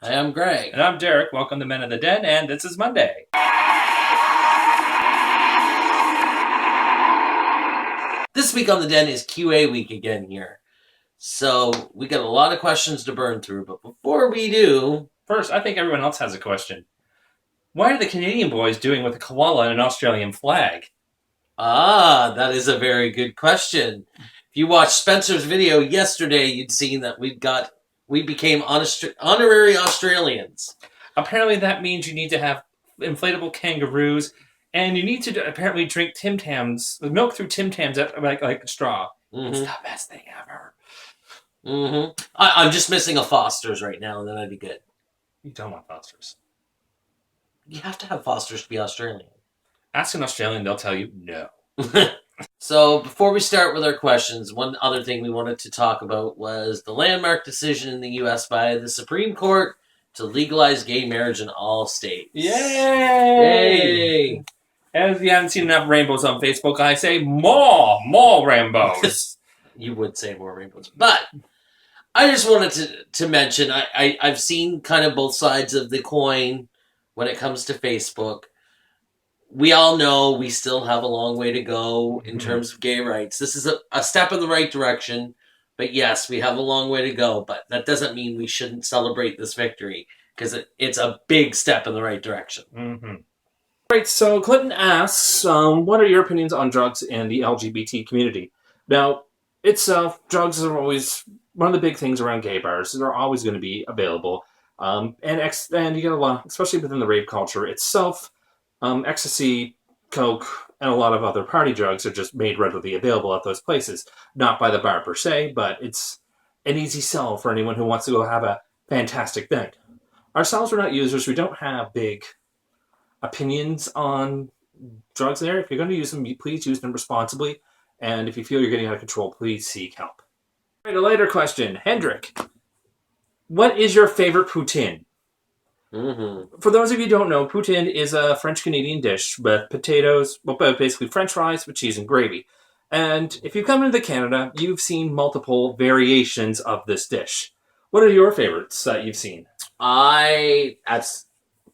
Hi, I'm Greg. And I'm Derek. Welcome to Men in the Den, and this is Monday. This week on the Den is QA week again here. So we got a lot of questions to burn through, but before we do... First, I think everyone else has a question. What are the Canadian boys doing with a koala and an Australian flag? That is a very good question. If you watched Spencer's video yesterday, you'd seen that we became honorary Australians. Apparently that means you need to have inflatable kangaroos, and you need to apparently drink Tim Tams, milk through Tim Tams like a straw. Mm-hmm. It's the best thing ever. Mm-hmm. I'm just missing a Foster's right now, and then I'd be good. You don't want Foster's. You have to have Foster's to be Australian. Ask an Australian, they'll tell you no. So before we start with our questions, one other thing we wanted to talk about was the landmark decision in the U.S. by the Supreme Court to legalize gay marriage in all states. Yay! And if you haven't seen enough rainbows on Facebook, I say more rainbows. You would say more rainbows. But I just wanted to mention, I've seen kind of both sides of the coin when it comes to Facebook. We all know we still have a long way to go in terms of gay rights. This is a step in the right direction. But yes, we have a long way to go. But that doesn't mean we shouldn't celebrate this victory, because it's a big step in the right direction. Mm-hmm. Right, so Clinton asks, what are your opinions on drugs and the LGBT community? Now, itself, drugs are always one of the big things around gay bars. They're always going to be available. And you get a lot, especially within the rave culture itself, ecstasy, coke, and a lot of other party drugs are just made readily available at those places. Not by the bar per se, but it's an easy sell for anyone who wants to go have a fantastic night. Ourselves, we're not users. We don't have big opinions on drugs there. If you're going to use them, please use them responsibly. And if you feel you're getting out of control, please seek help. All right, a later question. Hendrik, what is your favorite poutine? Mm-hmm. For those of you who don't know, poutine is a French-Canadian dish with potatoes, well, basically French fries with cheese and gravy. And if you come into Canada, you've seen multiple variations of this dish. What are your favorites that you've seen? At a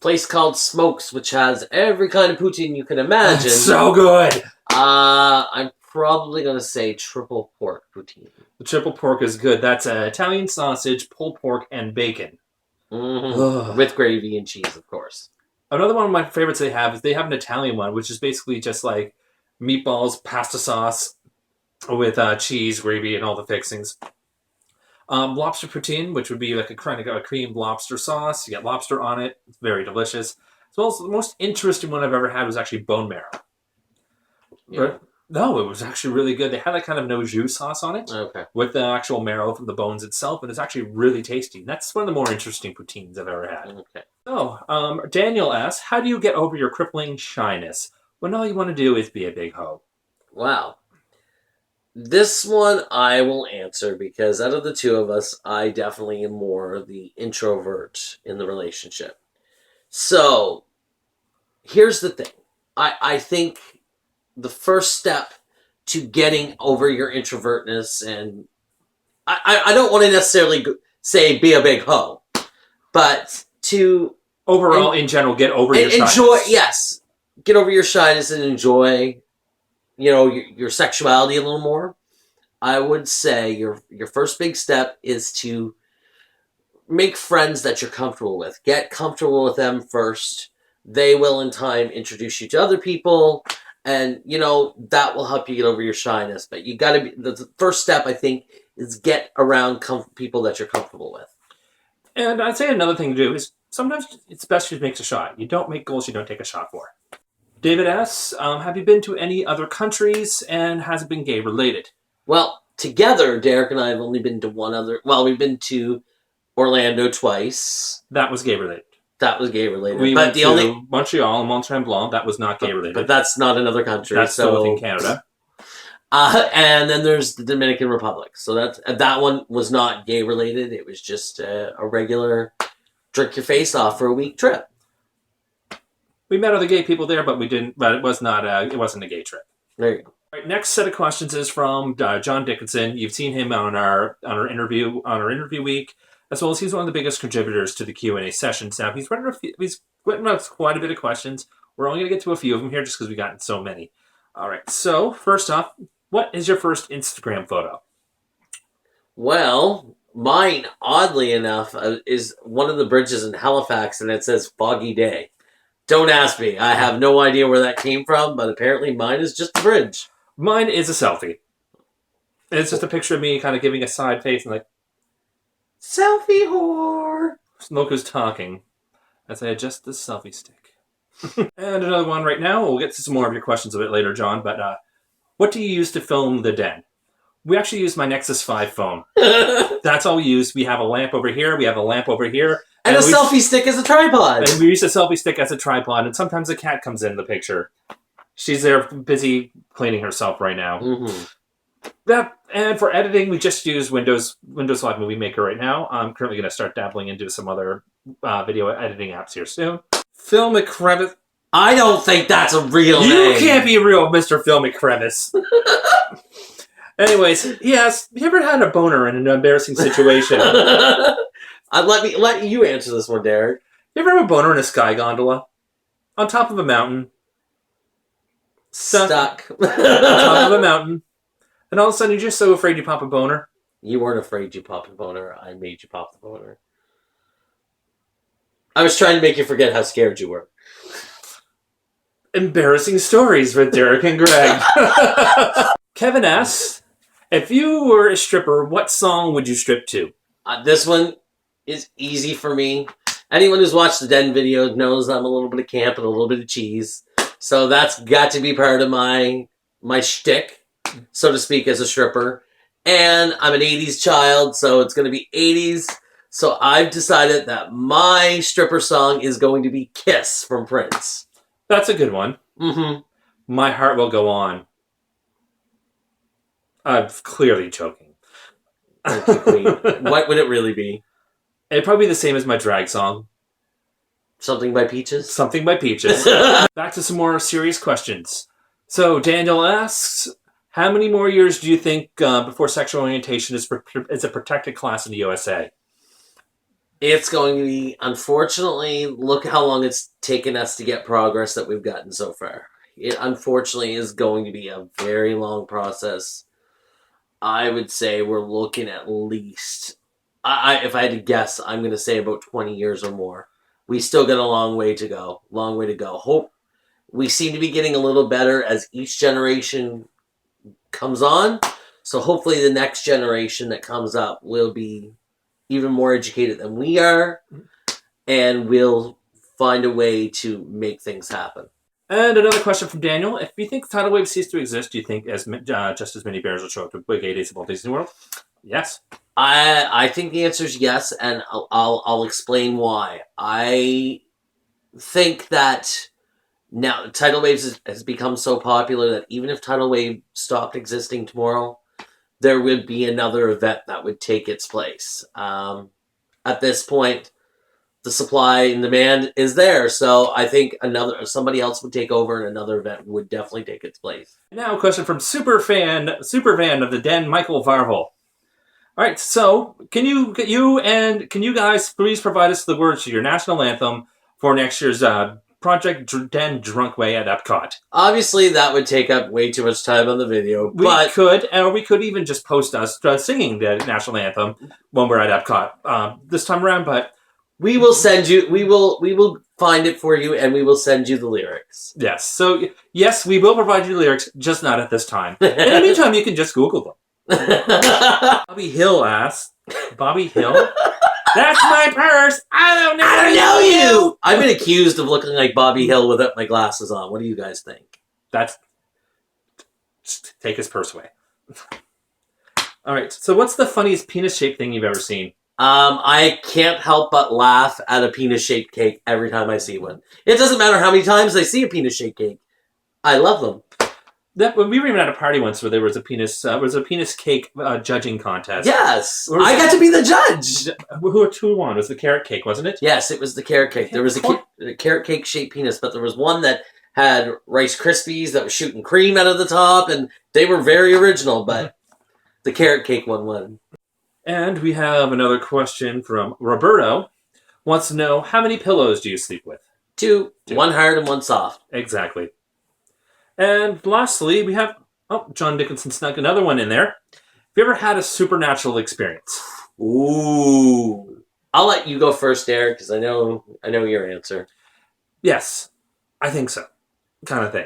place called Smokes, which has every kind of poutine you can imagine. That's so good! I'm probably going to say triple pork poutine. The triple pork is good. That's Italian sausage, pulled pork, and bacon. Mm-hmm. With gravy and cheese, of course. Another one of my favorites they have is they have an Italian one, which is basically just like meatballs, pasta sauce with cheese, gravy, and all the fixings. Lobster poutine, which would be like a kind of a creamed lobster sauce. You get lobster on it. It's very delicious. As well as the most interesting one I've ever had was actually bone marrow. Yeah. But, no, it was actually really good. They had like kind of no jus sauce on it. Okay. With the actual marrow from the bones itself, and it's actually really tasty. That's one of the more interesting poutines I've ever had. Okay. So, Daniel asks, how do you get over your crippling shyness when all you want to do is be a big hoe? Wow. This one I will answer, because out of the two of us, I definitely am more the introvert in the relationship. So, here's the thing. I think the first step to getting over your introvertness, and I don't want to necessarily say be a big hoe, but to... Overall, in general, get over your shyness. Yes. Get over your shyness and enjoy, your sexuality a little more. I would say your first big step is to make friends that you're comfortable with. Get comfortable with them first. They will, in time, introduce you to other people. And, that will help you get over your shyness. But you got to be... The first step, I think, is get around people that you're comfortable with. And I'd say another thing to do is sometimes it's best to make a shot. You don't make goals you don't take a shot for. David asks, have you been to any other countries, and has it been gay-related? Well, together, Derek and I have only been to one other... Well, we've been to Orlando twice. That was gay-related. That was gay-related. We went to Montreal and Mont-Tremblant. That was not gay-related. But that's not another country. That's still within Canada. And then there's the Dominican Republic. So that one was not gay-related. It was just a regular drink your face off for a week trip. We met other gay people there, but we didn't. But it was not. It wasn't a gay trip. There you go. All right, next set of questions is from John Dickinson. You've seen him on our interview week. as well as he's one of the biggest contributors to the Q&A sessions. Now, he's written out quite a bit of questions. We're only going to get to a few of them here just because we got so many. All right, so first off, what is your first Instagram photo? Well, mine, oddly enough, is one of the bridges in Halifax, and it says Foggy Day. Don't ask me. I have no idea where that came from, but apparently mine is just the bridge. Mine is a selfie. It's just a picture of me kind of giving a side face and like, selfie whore. Smoke is talking as I adjust the selfie stick. And another one right now. We'll get to some more of your questions a bit later, John, but what do you use to film the den? We actually use my Nexus 5 phone. That's all we use. We have a lamp over here. We have a lamp over here. And a selfie stick as a tripod. And we use a selfie stick as a tripod, and sometimes a cat comes in the picture. She's there busy cleaning herself right now. Mm-hmm. And for editing, we just use Windows Live Movie Maker right now. I'm currently going to start dabbling into some other video editing apps here soon. Phil McCrevice. I don't think that's a real name. You can't be real, Mr. Phil McCrevice. Anyways, yes. You ever had a boner in an embarrassing situation? Let you answer this one, Derek. You ever have a boner in a sky gondola? On top of a mountain. Stuck. On top of a mountain. And all of a sudden you're just so afraid you pop a boner. You weren't afraid you popped a boner. I made you pop the boner. I was trying to make you forget how scared you were. Embarrassing stories with Derek and Greg. Kevin asks, if you were a stripper, what song would you strip to? This one is easy for me. Anyone who's watched the Den video knows I'm a little bit of camp and a little bit of cheese. So that's got to be part of my shtick, so to speak, as a stripper. And I'm an 80s child, so it's going to be 80s. So I've decided that my stripper song is going to be Kiss from Prince. That's a good one. Mm-hmm. My Heart Will Go On. I'm clearly choking. Thank you, Queen. What would it really be? It'd probably be the same as my drag song. Something by Peaches? Something by Peaches. Back to some more serious questions. So Daniel asks, how many more years do you think before sexual orientation is a protected class in the USA? It's going to be, unfortunately, look how long it's taken us to get progress that we've gotten so far. It, unfortunately, is going to be a very long process. I would say we're looking at least, if I had to guess, I'm going to say about 20 years or more. We still got a long way to go. Long way to go. Hope we seem to be getting a little better as each generation comes on. So hopefully the next generation that comes up will be even more educated than we are, and we'll find a way to make things happen. And another question from Daniel. If you think tidal waves cease to exist, do you think just as many bears will show up to Big 8 Days of Walt Disney World? Yes. I think the answer is yes, and I'll explain why. I think that now tidal waves has become so popular that even if tidal wave stopped existing tomorrow, there would be another event that would take its place. At this point, the supply and demand is there, so I think somebody else would take over, and another event would definitely take its place. Now a question from superfan of the Den, Michael Varvel. All right, so can you guys please provide us the words to your national anthem for next year's Project Den Drunkway at Epcot? Obviously, that would take up way too much time on the video. We could even just post us singing the national anthem when we're at Epcot this time around. But we will send you. We will find it for you, and we will send you the lyrics. Yes. So yes, we will provide you the lyrics, just not at this time. In the meantime, you can just Google them. Bobby Hill asks. Bobby Hill. That's my purse. I don't know you. I've been accused of looking like Bobby Hill without my glasses on. What do you guys think? Just take his purse away. All right. So, what's the funniest penis-shaped thing you've ever seen? I can't help but laugh at a penis-shaped cake every time I see one. It doesn't matter how many times I see a penis-shaped cake. I love them. We were even at a party once where there was a penis cake judging contest. Yes, I got to be the judge. Who won? It was the carrot cake, wasn't it? Yes, it was the carrot cake. There was a carrot cake shaped penis, but there was one that had Rice Krispies that was shooting cream out of the top, and they were very original. But the carrot cake one won. And we have another question from Roberto. Wants to know, how many pillows do you sleep with? 2, Two. 1 hard and 1 soft. Exactly. And lastly, we have... Oh, John Dickinson snuck another one in there. Have you ever had a supernatural experience? Ooh. I'll let you go first, Derek, because I know your answer. Yes, I think so. Kind of thing.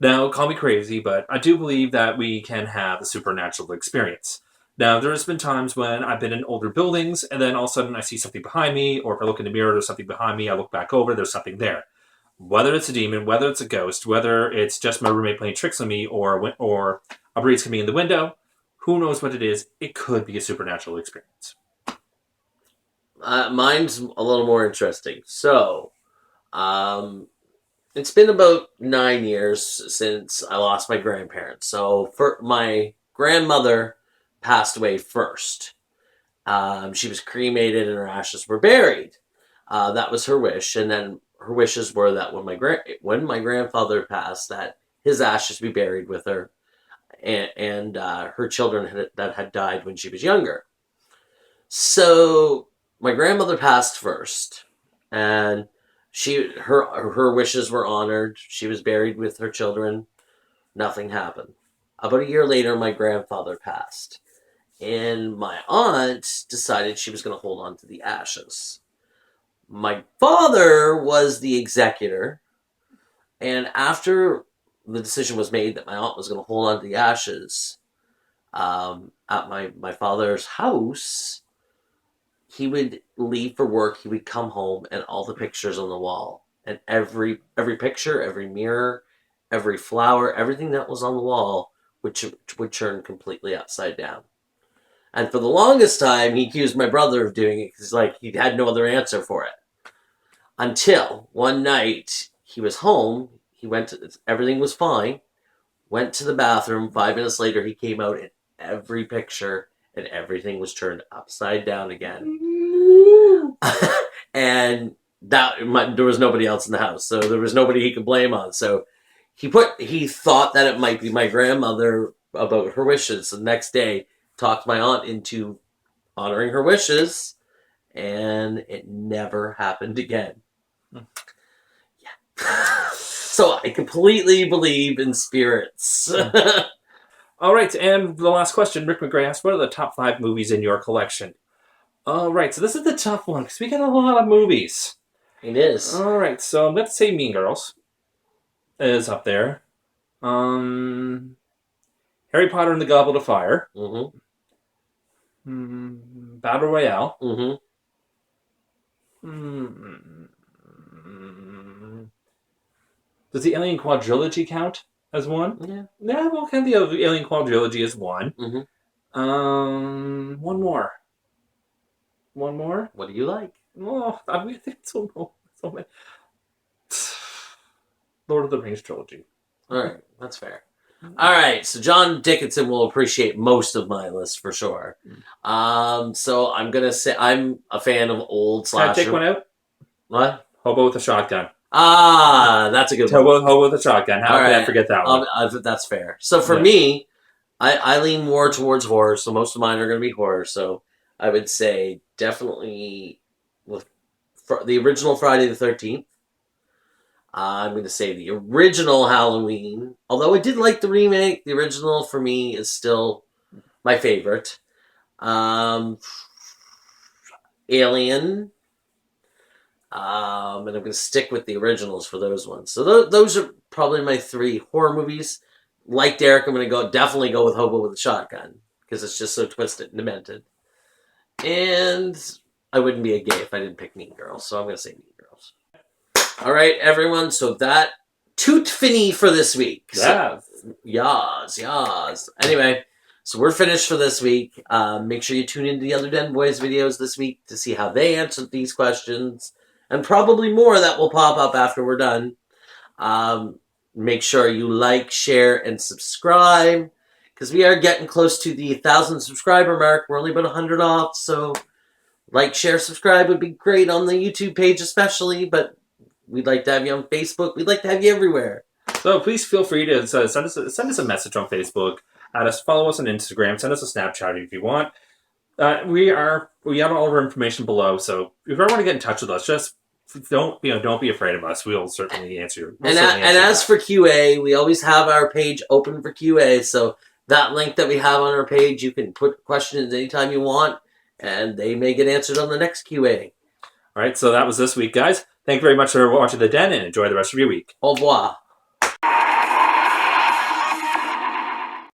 Now, call me crazy, but I do believe that we can have a supernatural experience. Now, there's been times when I've been in older buildings, and then all of a sudden I see something behind me, or if I look in the mirror, there's something behind me, I look back over, there's something there. Whether it's a demon, whether it's a ghost, whether it's just my roommate playing tricks on me, or a breeze coming in the window, who knows what it is, it could be a supernatural experience. Mine's a little more interesting. So, it's been about 9 years since I lost my grandparents. So, my grandmother passed away first. She was cremated and her ashes were buried. That was her wish, and then her wishes were that when my grandfather passed, that his ashes be buried with her, and her children that had died when she was younger. So my grandmother passed first, and her wishes were honored. She was buried with her children. Nothing happened. About a year later, my grandfather passed, and my aunt decided she was going to hold on to the ashes. My father was the executor, and after the decision was made that my aunt was going to hold on to the ashes, at my father's house, he would leave for work, he would come home, and all the pictures on the wall, and every picture, every mirror, every flower, everything that was on the wall would turn completely upside down. And for the longest time, he accused my brother of doing it because he had no other answer for it. Until one night, he was home, everything was fine, went to the bathroom, 5 minutes later he came out and every picture and everything was turned upside down again. And there was nobody else in the house, so there was nobody he could blame on. So he thought that it might be my grandmother about her wishes. The next day, talked my aunt into honoring her wishes, and it never happened again. Yeah. So I completely believe in spirits. All right, and the last question, Rick McGray asked, what are the top 5 movies in your collection? All right, so this is the tough one, because we got a lot of movies. It is. All right, so let's say Mean Girls is up there. Harry Potter and the Goblet of Fire. Mm-hmm. Battle Royale. Mm-hmm. Does the Alien Quadrilogy count as one? Yeah. Yeah, we'll count the Alien Quadrilogy as one. Mm-hmm. One more. One more? What do you like? Oh, I mean, so many. Lord of the Rings trilogy. All right, that's fair. All right, so John Dickinson will appreciate most of my list for sure. So I'm gonna say I'm a fan of old slasher. Can I take one out? What? Hobo with a Shotgun. That's a good one. Hobo with a Shotgun. How can I forget that one? That's fair. So for me, I lean more towards horror, so most of mine are going to be horror. So I would say definitely with the original Friday the 13th. I'm going to say the original Halloween. Although I did like the remake, the original for me is still my favorite. Alien. And I'm going to stick with the originals for those ones. So those are probably my 3 horror movies. Like Derek, I'm going to definitely go with Hobo with a Shotgun because it's just so twisted and demented. And I wouldn't be a gay if I didn't pick Mean Girls, so I'm going to say Mean Girls. All right, everyone. So that toot finny for this week. Yeah. Yas. Anyway, so we're finished for this week. Make sure you tune into the other Den Boys videos this week to see how they answered these questions. And probably more that will pop up after we're done. Make sure you like, share, and subscribe. Because we are getting close to the 1,000 subscriber mark. We're only about 100 off. So like, share, subscribe would be great on the YouTube page especially. But we'd like to have you on Facebook. We'd like to have you everywhere. So please feel free to send us a message on Facebook. Follow us on Instagram. Send us a Snapchat if you want. We have all of our information below. So if you ever want to get in touch with us, just don't be afraid of us. We'll certainly answer. We'll certainly answer as that. for QA, we always have our page open for QA. So that link that we have on our page, you can put questions anytime you want, and they may get answered on the next QA. All right, so that was this week, guys. Thank you very much for watching The Den, and enjoy the rest of your week. Au revoir.